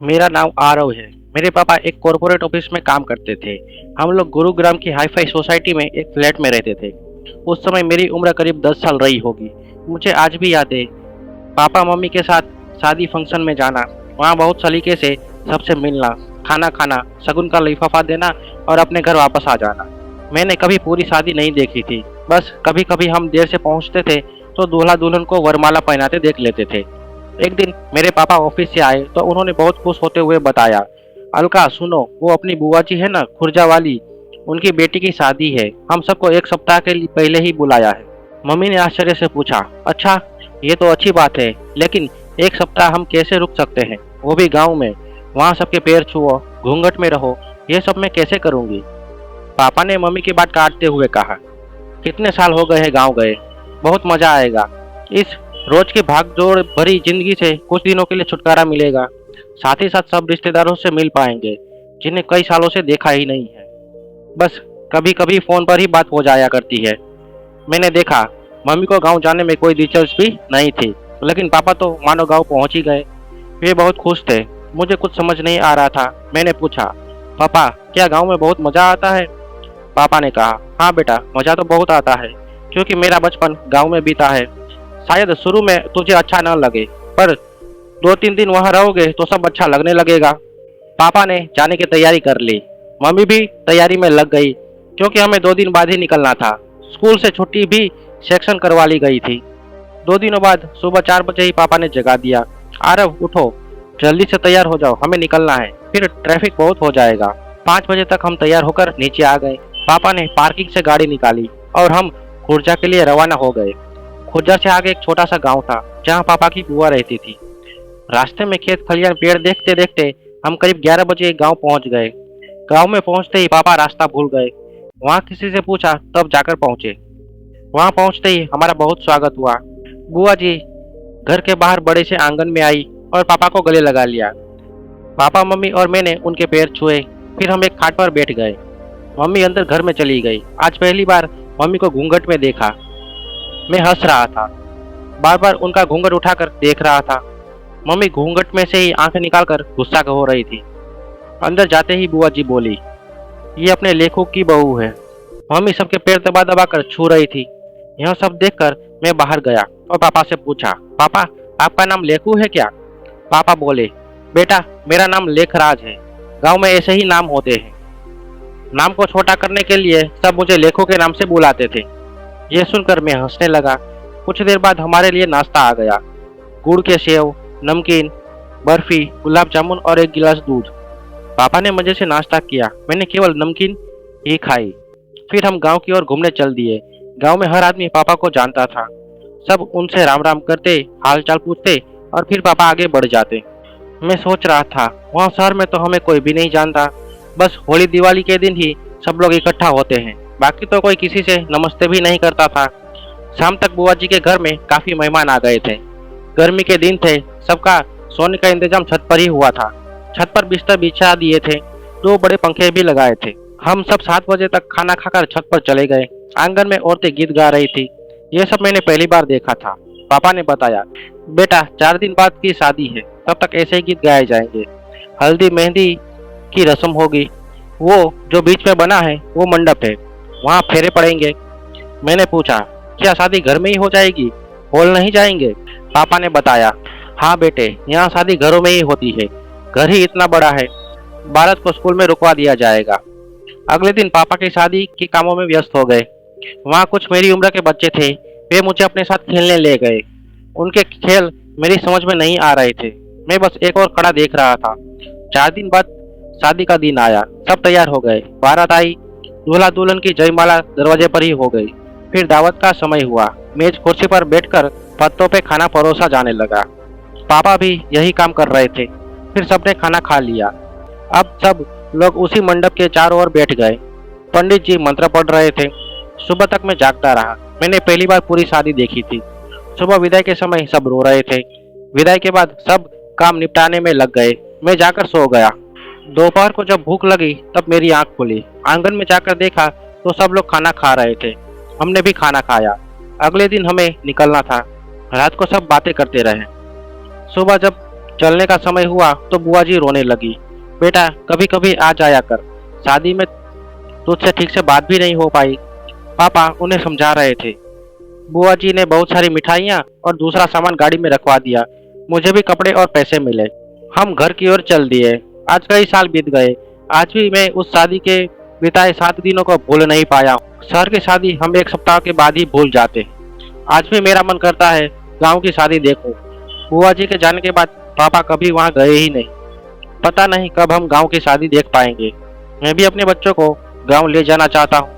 मेरा नाम आरव है। मेरे पापा एक कॉरपोरेट ऑफिस में काम करते थे। हम लोग गुरुग्राम की हाईफाई सोसाइटी में एक फ्लैट में रहते थे। उस समय मेरी उम्र करीब 10 साल रही होगी। मुझे आज भी याद है पापा मम्मी के साथ शादी फंक्शन में जाना, वहाँ बहुत सलीके से सबसे मिलना, खाना खाना, शगुन का लिफाफा देना और अपने घर वापस आ जाना। मैंने कभी पूरी शादी नहीं देखी थी, बस कभी कभी हम देर से पहुँचते थे तो दूल्हा दुल्हन को वरमाला पहनाते देख लेते थे। एक दिन मेरे पापा ऑफिस से आए तो उन्होंने बहुत खुश होते हुए बताया, अलका सुनो, वो अपनी बुआ जी है ना खुर्जा वाली, उनकी बेटी की शादी है। हम सबको एक सप्ताह के पहले ही बुलाया है। मम्मी ने आश्चर्य से पूछा, अच्छा ये तो अच्छी बात है, लेकिन एक सप्ताह हम कैसे रुक सकते हैं, वो भी गांव में। वहाँ सबके पैर छुओ, घूंघट में रहो, ये सब मैं कैसे करूँगी। पापा ने मम्मी की बात काटते हुए कहा, कितने साल हो गए हैं गांव गए, बहुत मजा आएगा। इस रोज की भागदौड़ भरी जिंदगी से कुछ दिनों के लिए छुटकारा मिलेगा। साथ ही साथ सब रिश्तेदारों से मिल पाएंगे जिन्हें कई सालों से देखा ही नहीं है। बस कभी कभी फोन पर ही बात हो जाया करती है। मैंने देखा मम्मी को गांव जाने में कोई दिलचस्पी नहीं थी, लेकिन पापा तो मानो गांव पहुंच ही गए। वे बहुत खुश थे। मुझे कुछ समझ नहीं आ रहा था। मैंने पूछा, पापा क्या गांव में बहुत मजा आता है। पापा ने कहा, हाँ बेटा, मजा तो बहुत आता है, क्योंकि मेरा बचपन गांव में बीता है। शायद शुरू में तुझे अच्छा न लगे, पर 2-3 दिन वहां रहोगे तो सब अच्छा लगने लगेगा। पापा ने जाने की तैयारी कर ली। मम्मी भी तैयारी में लग गई, क्योंकि हमें 2 दिन बाद ही निकलना था। स्कूल से छुट्टी भी सेक्शन करवा ली गई थी। 2 दिनों बाद सुबह 4 बजे ही पापा ने जगा दिया, आरव उठो, जल्दी से तैयार हो जाओ, हमें निकलना है, फिर ट्रैफिक बहुत हो जाएगा। 5 बजे तक हम तैयार होकर नीचे आ गए। पापा ने पार्किंग से गाड़ी निकाली और हम खुर्जा के लिए रवाना हो गए। खुर्जा से आगे एक छोटा सा गांव था जहां पापा की बुआ रहती थी। रास्ते में खेत खलियान पेड़ देखते देखते हम करीब 11 बजे गांव पहुंच गए। गांव में पहुंचते ही पापा रास्ता भूल गए। वहां किसी से पूछा तब जाकर पहुंचे। वहां पहुंचते ही हमारा बहुत स्वागत हुआ। बुआ जी घर के बाहर बड़े से आंगन में आई और पापा को गले लगा लिया। पापा मम्मी और मैंने उनके पैर छुए। फिर हम एक खाट पर बैठ गए। मम्मी अंदर घर में चली गई। आज पहली बार मम्मी को घूंघट में देखा। मैं हंस रहा था, बार बार उनका घूंघट उठाकर देख रहा था। मम्मी घूंघट में से ही आंख निकालकर गुस्सा हो रही थी। अंदर जाते ही बुआ जी बोली, ये अपने लेखक की बहू है। मम्मी सबके पैर दबा दबा कर छू रही थी। यह सब देखकर मैं बाहर गया और पापा से पूछा, पापा आपका नाम लेखू है क्या। पापा बोले, बेटा मेरा नाम लेखराज है, गांव में ऐसे ही नाम होते हैं। नाम को छोटा करने के लिए सब मुझे लेखों के नाम से बुलाते थे। यह सुनकर मैं हंसने लगा। कुछ देर बाद हमारे लिए नाश्ता आ गया। गुड़ के सेव, नमकीन, बर्फी, गुलाब जामुन और एक गिलास दूध। पापा ने मजे से नाश्ता किया, मैंने केवल नमकीन ही खाई। फिर हम गांव की ओर घूमने चल दिए। गांव में हर आदमी पापा को जानता था। सब उनसे राम राम करते, हाल चाल पूछते और फिर पापा आगे बढ़ जाते। मैं सोच रहा था, वहाँ शहर में तो हमें कोई भी नहीं जानता। बस होली दिवाली के दिन ही सब लोग इकट्ठा होते हैं, बाकी तो कोई किसी से नमस्ते भी नहीं करता था। शाम तक बुआ जी के घर में काफी मेहमान आ गए थे। गर्मी के दिन थे, सबका सोने का इंतजाम छत पर ही हुआ था। छत पर बिस्तर बिछा दिए थे, 2 बड़े पंखे भी लगाए थे। हम सब 7 बजे तक खाना खाकर छत पर चले गए। आंगन में औरतें गीत गा रही थी। यह सब मैंने पहली बार देखा था। पापा ने बताया, बेटा 4 दिन बाद की शादी है, तब तक ऐसे ही गीत गाए जाएंगे। हल्दी मेहंदी की रस्म होगी। वो जो बीच में बना है वो मंडप है, वहाँ फेरे पड़ेंगे। मैंने पूछा, क्या शादी घर में ही हो जाएगी, हॉल नहीं जाएंगे। पापा ने बताया, हाँ बेटे, यहाँ शादी घरों में ही होती है, घर ही इतना बड़ा है, बारात को स्कूल में रुकवा दिया जाएगा। अगले दिन पापा की शादी के कामों में व्यस्त हो गए। वहाँ कुछ मेरी उम्र के बच्चे थे, वे मुझे अपने साथ खेलने ले गए। उनके खेल मेरी समझ में नहीं आ रहे थे। मैं बस एक और खड़ा देख रहा था। 4 दिन बाद शादी का दिन आया। सब तैयार हो गए, बारात आई, दूल्हा दुल्हन की जयमाला दरवाजे पर ही हो गई। फिर दावत का समय हुआ। मेज कुर्सी पर बैठकर पत्तों पे खाना परोसा जाने लगा। पापा भी यही काम कर रहे थे। फिर सबने खाना खा लिया। अब सब लोग उसी मंडप के चारों ओर बैठ गए। पंडित जी मंत्र पढ़ रहे थे। सुबह तक मैं जागता रहा। मैंने पहली बार पूरी शादी देखी थी। सुबह विदाई के समय सब रो रहे थे। विदाई के बाद सब काम निपटाने में लग गए। मैं जाकर सो गया। दोपहर को जब भूख लगी तब मेरी आंख खुली। आंगन में जाकर देखा तो सब लोग खाना खा रहे थे। हमने भी खाना खाया। अगले दिन हमें निकलना था। रात को सब बातें करते रहे। सुबह जब चलने का समय हुआ तो बुआ जी रोने लगी। बेटा कभी कभी आ जाया कर, शादी में तुझसे ठीक से बात भी नहीं हो पाई। पापा उन्हें समझा रहे थे। बुआ जी ने बहुत सारी मिठाइयाँ और दूसरा सामान गाड़ी में रखवा दिया। मुझे भी कपड़े और पैसे मिले। हम घर की ओर चल दिए। आज कई साल बीत गए। आज भी मैं उस शादी के बिताए 7 दिनों को भूल नहीं पाया। शहर की शादी हम एक सप्ताह के बाद ही भूल जाते। आज भी मेरा मन करता है गांव की शादी देखूं। बुआ जी के जाने के बाद पापा कभी वहां गए ही नहीं। पता नहीं कब हम गांव की शादी देख पाएंगे। मैं भी अपने बच्चों को गांव ले जाना चाहता हूँ।